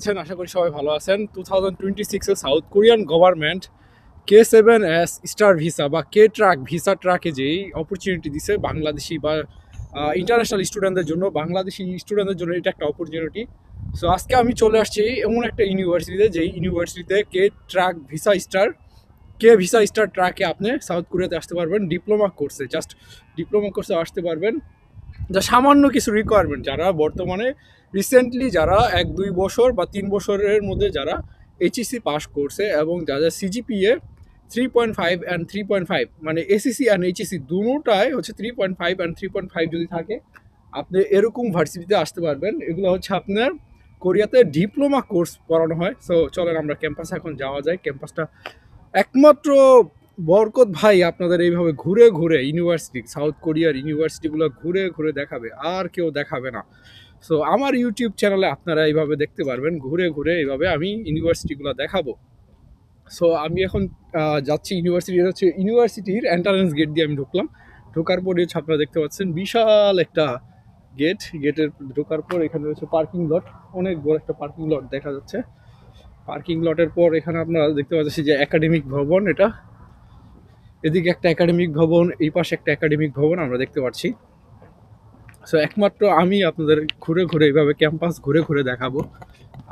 আছেন, আশা করি সবাই ভালো আছেন। 2026 এ South Korean government K7S star visa বা কে ট্রাক ভিসা ট্রাকে যেই অপরচুনিটি দিছে বাংলাদেশি বা ইন্টারন্যাশনাল স্টুডেন্টদের জন্য, বাংলাদেশি স্টুডেন্টদের জন্য এটা একটা অপরচুনিটি। সো আজকে আমি চলে আসছি এমন একটা ইউনিভার্সিটিতে, যেই ইউনিভার্সিটিতে কে ট্রাক ভিসা স্টার কে ভিসা স্টার ট্রাকে আপনি সাউথ কোরিয়াতে আসতে পারবেন ডিপ্লোমা কোর্সে। জাস্ট ডিপ্লোমা কোর্সে আসতে পারবেন। যা সামান্য কিছু রিকোয়ারমেন্ট, যারা বর্তমানে রিসেন্টলি যারা 1-2 বছর বা 3 বছরের মধ্যে যারা এইচএসসি পাস করছে এবং যাদের সিজিপিএ 3.5 অ্যান্ড 3.5, মানে এসিসি অ্যান্ড এইচএসসি দুটাই হচ্ছে 3.5 অ্যান্ড 3.5 যদি থাকে, আপনি এরকম ভার্সিটিতে আসতে পারবেন। এগুলো হচ্ছে আপনার কোরিয়াতে ডিপ্লোমা কোর্স পড়ানো হয়। সো চলেন আমরা ক্যাম্পাসে এখন যাওয়া যায়। ক্যাম্পাসটা একমাত্র বরকত ভাই আপনাদের এইভাবে ঘুরে ঘুরে ইউনিভার্সিটি, সাউথ কোরিয়ার ইউনিভার্সিটিগুলো ঘুরে ঘুরে দেখাবে, আর কেউ দেখাবে না। সো আমার ইউটিউব চ্যানেলে আপনারা এইভাবে দেখতে পারবেন, ঘুরে ঘুরে এইভাবে আমি ইউনিভার্সিটিগুলো দেখাবো। সো আমি এখন যাচ্ছি ইউনিভার্সিটি। এটা হচ্ছে ইউনিভার্সিটির এন্ট্রান্স গেট দিয়ে আমি ঢুকলাম। ঢোকার পরে হচ্ছে আপনারা দেখতে পাচ্ছেন বিশাল একটা গেট। গেটের ঢোকার পর এখানে হচ্ছে পার্কিং লট, অনেক বড় একটা পার্কিং লট দেখা যাচ্ছে। পার্কিং লটের পর এখানে আপনারা দেখতে পাচ্ছেন যে একাডেমিক ভবন, এটা এদিকে একটা একাডেমিক ভবন, এই পাশে একটা একাডেমিক ভবন আমরা দেখতে পাচ্ছি। সো একমাত্র আমি আপনাদের ঘুরে ঘুরে এইভাবে ক্যাম্পাস ঘুরে ঘুরে দেখাবো।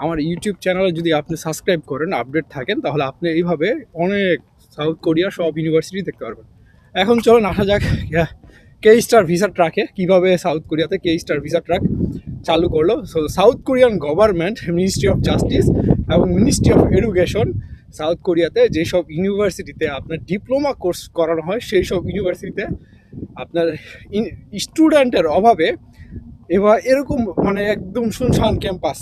আমার ইউটিউব চ্যানেলে যদি আপনি সাবস্ক্রাইব করেন, আপডেট থাকেন, তাহলে আপনি এইভাবে অনেক সাউথ কোরিয়া সব ইউনিভার্সিটি দেখতে পারবেন। এখন চলুন আসা যাক কে স্টার ভিসা ট্রাকে, কীভাবে সাউথ কোরিয়াতে কে স্টার ভিসা ট্রাক চালু করলো। So south Korean government, ministry of justice এবং মিনিস্ট্রি অফ এডুকেশন, সাউথ কোরিয়াতে যেসব ইউনিভার্সিটিতে আপনার ডিপ্লোমা কোর্স করানো হয়, সেই সব ইউনিভার্সিটিতে আপনার স্টুডেন্টের অভাবে, এবার এরকম মানে একদম শুনশান ক্যাম্পাস,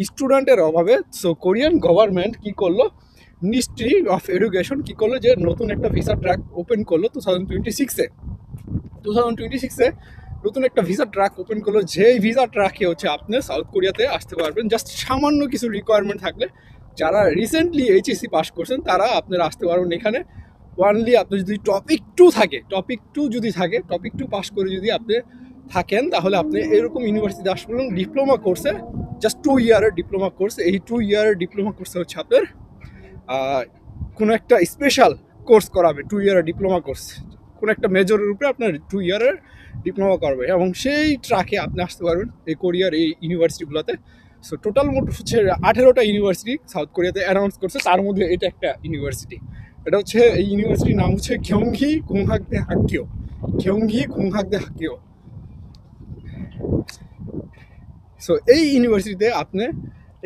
স্টুডেন্টের অভাবে, সো কোরিয়ান গভর্নমেন্ট কী করলো, মিনিস্ট্রি অফ এডুকেশন কী করলো, যে নতুন একটা ভিসা ট্র্যাক ওপেন করলো 2026-এ নতুন একটা ভিসা ট্র্যাক ওপেন করলো। যেই ভিসা ট্র্যাকে হচ্ছে আপনি সাউথ কোরিয়াতে আসতে পারবেন জাস্ট সামান্য কিছু রিকোয়ারমেন্ট থাকলে। যারা রিসেন্টলি এইচএসসি পাস করছেন তারা আপনারা আসতে পারবেন এখানে। ওয়ানলি আপনি যদি টপিক টু পাস করে যদি আপনি থাকেন, তাহলে আপনি এরকম ইউনিভার্সিটি আসবেন ডিপ্লোমা কোর্সে। জাস্ট 2 ইয়ারের ডিপ্লোমা কোর্স। এই 2 ইয়ারের ডিপ্লোমা কোর্সে হচ্ছে আপনার কোনো একটা স্পেশাল কোর্স করাবে। 2 ইয়ারের ডিপ্লোমা কোর্স কোনো একটা মেজরের উপরে আপনার 2 ইয়ারের ডিপ্লোমা করবে, এবং সেই ট্রাকে আপনি আসতে পারবেন এই কোরিয়ার এই ইউনিভার্সিটিগুলোতে। সো টোটাল মোট হচ্ছে 18টা ইউনিভার্সিটি সাউথ কোরিয়াতে অ্যানাউন্স করছে, তার মধ্যে এটা একটা ইউনিভার্সিটি। এটা হচ্ছে এই ইউনিভার্সিটির নাম হচ্ছে গেওংহি কুংহাকদে হাক্কিও। সো এই ইউনিভার্সিটিতে আপনি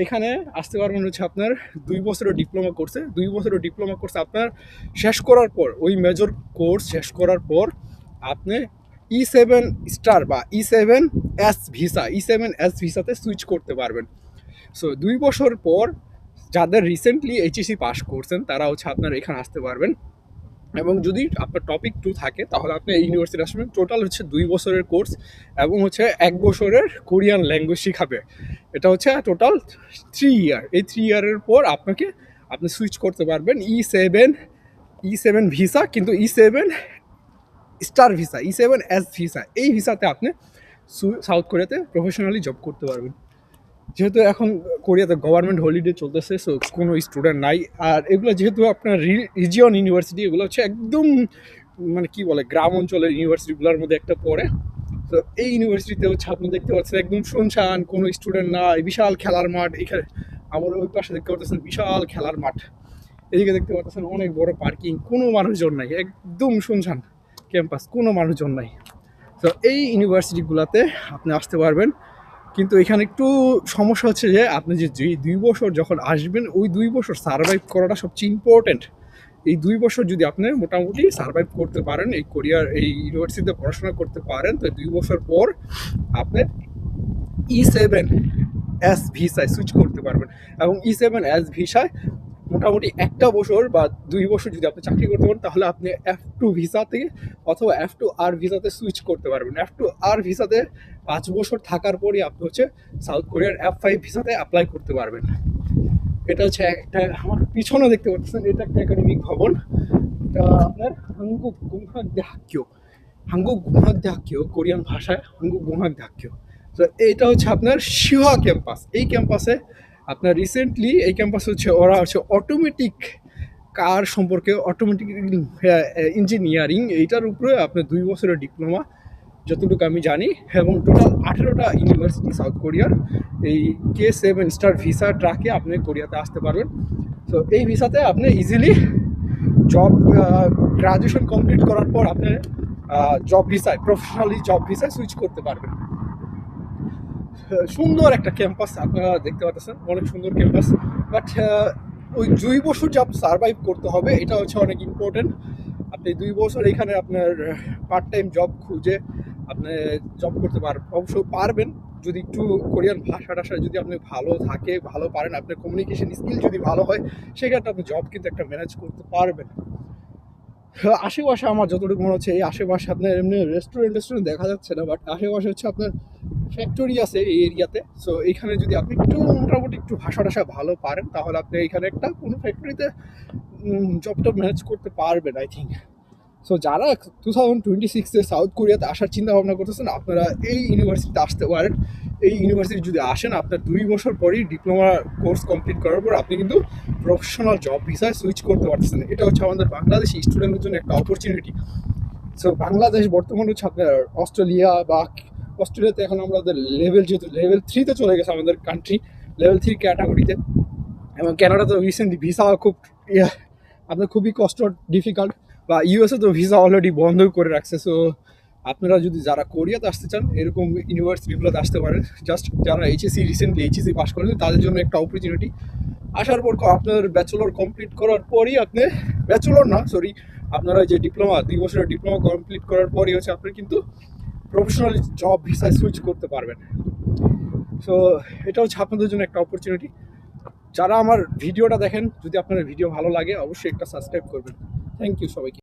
এখানে আসতে পারবেন হচ্ছে আপনার 2 বছরের ডিপ্লোমা কোর্সে। 2 বছরের ডিপ্লোমা কোর্স আপনার শেষ করার পর, ওই মেজর কোর্স শেষ করার পর আপনি E7 স্টার বা E7S ভিসাতে সুইচ করতে পারবেন। সো 2 বছর পর যাদের রিসেন্টলি এইচএসসি পাস করছেন তারা হচ্ছে আপনার এখানে আসতে পারবেন। এবং যদি আপনার টপিক 2 থাকে তাহলে আপনি এই ইউনিভার্সিটি আসবেন। টোটাল হচ্ছে 2 বছরের কোর্স, এবং হচ্ছে 1 বছরের কোরিয়ান ল্যাঙ্গুয়েজ শেখাবে। এটা হচ্ছে টোটাল 3 ইয়ার। এই 3 ইয়ারের পর আপনি সুইচ করতে পারবেন ই সেভেন ভিসা, কিন্তু E7 star visa, E7S visa, এই ভিসাতে আপনি সাউথ কোরিয়াতে প্রফেশনালি জব করতে পারবেন। যেহেতু এখন কোরিয়াতে গভর্নমেন্ট হলিডে চলতেছে, সো কোনো স্টুডেন্ট নাই। আর এগুলো যেহেতু আপনার রিজিয়ন ইউনিভার্সিটি, এগুলো হচ্ছে একদম মানে কি বলে গ্রাম অঞ্চলের ইউনিভার্সিটিগুলোর মধ্যে একটা পড়ে। তো এই ইউনিভার্সিটিতে হচ্ছে আপনি দেখতে পাচ্ছেন একদম শুনশান, কোনো স্টুডেন্ট নাই, বিশাল খেলার মাঠ। এখানে আমার ওই পাশে দেখতে পাচ্ছেন বিশাল খেলার মাঠ, এদিকে দেখতে পাচ্ছেন অনেক বড় পার্কিং, কোনো মানুষজন নাই, একদম শুনশান ক্যাম্পাস, কোনো মানুষজন নাই। তো এই ইউনিভার্সিটিগুলোতে আপনি আসতে পারবেন, কিন্তু এখানে একটু সমস্যা হচ্ছে যে আপনি যে 2 বছর যখন আসবেন, ওই 2 বছর সার্ভাইভ করাটা সবচেয়ে ইম্পর্টেন্ট। এই 2 বছর যদি আপনি মোটামুটি সার্ভাইভ করতে পারেন, এই কোরিয়ার এই ইউনিভার্সিটিতে পড়াশোনা করতে পারেন, তো 2 বছর পর আপনি E7S ভিসায় সুইচ করতে পারবেন। এবং E7S ভিসায় মোটামুটি 1 বছর বা 2 বছর যদি আপনি চাকরি করতে পারেন, তাহলে আপনি F2 ভিসা থেকে অথবা F2R ভিসাতে সুইচ করতে পারবেন। F2R ভিসাতে 5 বছর থাকার পরই আপনি হচ্ছে সাউথ কোরিয়ার F5 ভিসাতে অ্যাপ্লাই করতে পারবেন। এটা হচ্ছে একটা, আমার পিছনে দেখতে পাচ্ছেন এটা একটা একাডেমিক ভবন। এটা আপনার হাঙ্গুক গুংহাকদে হাক্কিও, কোরিয়ান ভাষায় হাঙ্গুক গুংহাকদে হাক্কিও। তো এইটা হচ্ছে আপনার শিহা ক্যাম্পাস। এই ক্যাম্পাসে আপনার রিসেন্টলি এই ক্যাম্পাস হচ্ছে ওরা হচ্ছে অটোমেটিক কার সম্পর্কে, অটোমেটিক ইঞ্জিনিয়ারিং এইটার উপরে আপনার 2 বছরের ডিপ্লোমা যতটুকু আমি জানি, এবং টোটাল 18টা ইউনিভার্সিটি সাউথ কোরিয়ার এই K7 স্টার ভিসা ট্রাকে আপনি কোরিয়াতে আসতে পারবেন। তো এই ভিসাতে আপনি ইজিলি জব, গ্রাজুয়েশন কমপ্লিট করার পর আপনি জব ভিসায়, প্রফেশনালি জব ভিসায় সুইচ করতে পারবেন। সুন্দর একটা ক্যাম্পাস আপনারা দেখতে পাচ্ছেন, অনেক সুন্দর ক্যাম্পাস। বাট ওই 2 বছর যে আপনি সার্ভাইভ করতে হবে, এটা হচ্ছে অনেক ইম্পর্টেন্ট। আপনি 2 বছর এখানে আপনার পার্ট টাইম জব খুঁজে আপনি জব করতে অবশ্য পারবেন, যদি একটু কোরিয়ান ভাষা টাষা যদি আপনি ভালো থাকে, ভালো পারেন, আপনার কমিউনিকেশন স্কিল যদি ভালো হয়, সেক্ষেত্রে আপনি জব কিন্তু একটা ম্যানেজ করতে পারবেন। আশেপাশে আমার যতটুকু মনে হচ্ছে, এই আশেপাশে আপনার এমনি রেস্টুরেন্ট দেখা যাচ্ছে না, বাট আশেপাশে হচ্ছে আপনার ফ্যাক্টরি আছে এই এরিয়াতে। সো এইখানে যদি আপনি একটু মোটামুটি একটু ভাষা টাষা ভালো পারেন, তাহলে আপনি এখানে একটা কোনো ফ্যাক্টরিতে জবটা ম্যানেজ করতে পারবেন আই থিঙ্ক। সো যারা 2026-এ সাউথ কোরিয়াতে আসার চিন্তা ভাবনা করতেছেন, আপনারা এই ইউনিভার্সিটিতে আসতে পারেন। এই ইউনিভার্সিটি যদি আসেন, আপনার 2 বছর পরই ডিপ্লোমা কোর্স কমপ্লিট করার পর আপনি কিন্তু প্রফেশনাল জব ভিসায় সুইচ করতে পারতেছেন। এটা হচ্ছে আমাদের বাংলাদেশি স্টুডেন্টদের জন্য একটা অপরচুনিটি। সো বাংলাদেশ বর্তমানে হচ্ছে আপনার অস্ট্রেলিয়া বা অস্ট্রেলিয়াতে এখন আমাদের লেভেল, যেহেতু লেভেল 3-তে চলে গেছে আমাদের কান্ট্রি, লেভেল 3 ক্যাটাগরিতে। এবং ক্যানাডাতে রিসেন্টলি ভিসা খুব আপনার খুবই কষ্ট, ডিফিকাল্ট। বা ইউএসএ তো ভিসা অলরেডি বন্ধ করে রাখছে। সো আপনারা যদি যারা কোরিয়াতে আসতে চান, এরকম ইউনিভার্সিটিগুলোতে আসতে পারেন। জাস্ট যারা রিসেন্টলি এইচএসসি পাস করেছে তাদের জন্য একটা অপরচুনিটি। আসার পর আপনার ব্যাচেলর কমপ্লিট করার পরই আপনি, ব্যাচেলর না সরি, আপনারা যে ডিপ্লোমা 2 বছরের ডিপ্লোমা কমপ্লিট করার পরই হচ্ছে আপনি কিন্তু প্রফেশনাল জব ভিসায় সুইচ করতে পারবেন। সো এটা হচ্ছে আপনাদের জন্য একটা অপরচুনিটি। যারা আমার ভিডিওটা দেখেন, যদি আপনার ভিডিও ভালো লাগে, অবশ্যই একটা সাবস্ক্রাইব করবেন। থ্যাংক ইউ সবাইকে।